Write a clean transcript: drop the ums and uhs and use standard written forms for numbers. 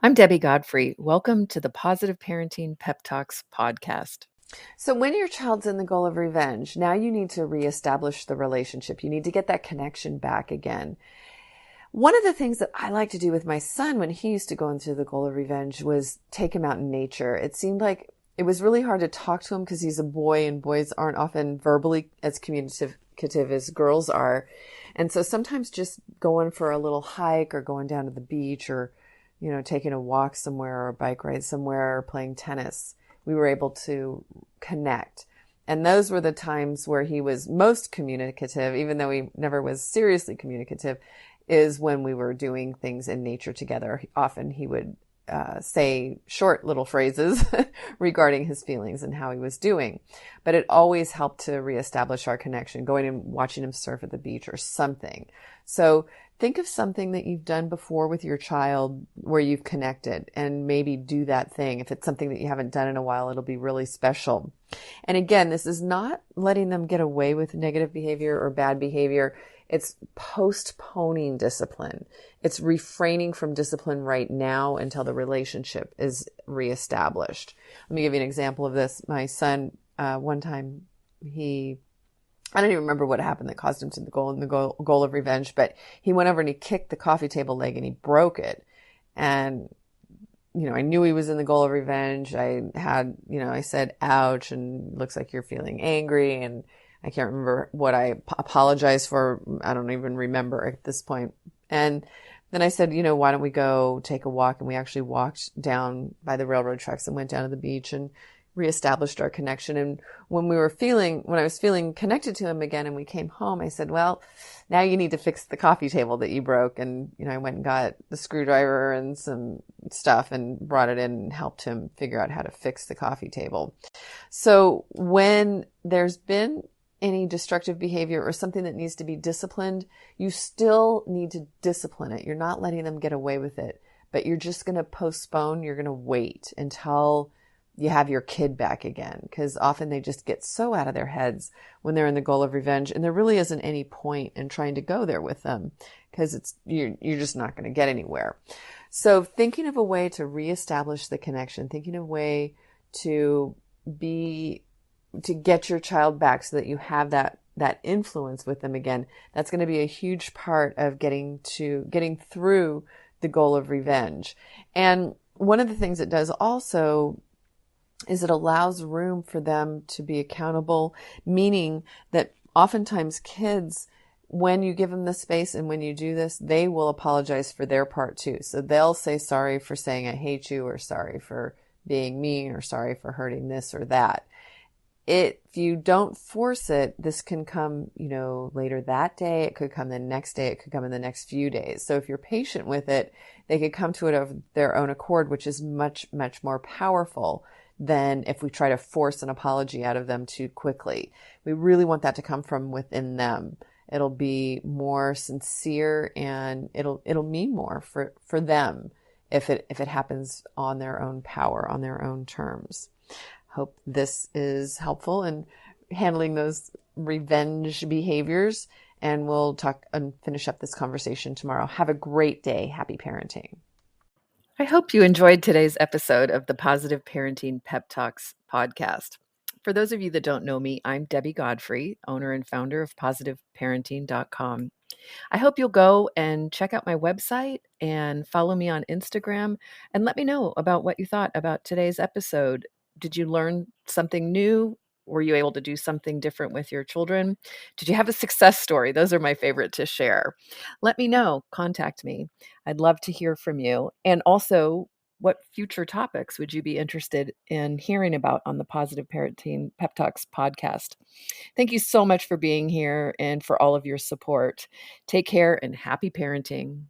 I'm Debbie Godfrey. Welcome to the Positive Parenting Pep Talks podcast. So when your child's in the goal of revenge, now you need to reestablish the relationship. You need to get that connection back again. One of the things that I like to do with my son when he used to go into the goal of revenge was take him out in nature. It seemed like it was really hard to talk to him because he's a boy and boys aren't often verbally as communicative as girls are. And so sometimes just going for a little hike or going down to the beach or, taking a walk somewhere or a bike ride somewhere or playing tennis, we were able to connect. And those were the times where he was most communicative, even though he never was seriously communicative, is when we were doing things in nature together. Often he would say short little phrases regarding his feelings and how he was doing. But it always helped to reestablish our connection, going and watching him surf at the beach or something. So think of something that you've done before with your child where you've connected and maybe do that thing. If it's something that you haven't done in a while, it'll be really special. And again, this is not letting them get away with negative behavior or bad behavior. It's postponing discipline. It's refraining from discipline right now until the relationship is reestablished. Let me give you an example of this. My son, one time, I don't even remember what happened that caused him to the goal of revenge, but he went over and he kicked the coffee table leg and he broke it. And, I knew he was in the goal of revenge. I said, ouch, and looks like you're feeling angry. And I can't remember what I apologized for. I don't even remember at this point. And then I said, why don't we go take a walk? And we actually walked down by the railroad tracks and went down to the beach and reestablished our connection. And when I was feeling connected to him again and we came home, I said, well, now you need to fix the coffee table that you broke. And, I went and got the screwdriver and some stuff and brought it in and helped him figure out how to fix the coffee table. So when there's been any destructive behavior or something that needs to be disciplined, you still need to discipline it. You're not letting them get away with it, but you're just going to postpone. You're going to wait until you have your kid back again, because often they just get so out of their heads when they're in the goal of revenge, and there really isn't any point in trying to go there with them because you're just not going to get anywhere. So thinking of a way to reestablish the connection, thinking of a way to get your child back so that you have that influence with them again, that's going to be a huge part of getting through the goal of revenge. And one of the things it does also is it allows room for them to be accountable, meaning that oftentimes kids, when you give them the space and when you do this, they will apologize for their part too. So they'll say sorry for saying I hate you, or sorry for being mean, or sorry for hurting this or that. If you don't force it, this can come, later that day. It could come the next day. It could come in the next few days. So if you're patient with it, they could come to it of their own accord, which is much, much more powerful than if we try to force an apology out of them too quickly. We really want that to come from within them. It'll be more sincere and it'll mean more for them if it happens on their own power, on their own terms. Hope this is helpful in handling those revenge behaviors, and we'll talk and finish up this conversation tomorrow. Have a great day. Happy parenting. I hope you enjoyed today's episode of the Positive Parenting Pep Talks podcast. For those of you that don't know me, I'm Debbie Godfrey, owner and founder of positiveparenting.com. I hope you'll go and check out my website and follow me on Instagram and let me know about what you thought about today's episode. Did you learn something new? Were you able to do something different with your children? Did you have a success story? Those are my favorite to share. Let me know. Contact me. I'd love to hear from you. And also, what future topics would you be interested in hearing about on the Positive Parenting Pep Talks podcast? Thank you so much for being here and for all of your support. Take care and happy parenting.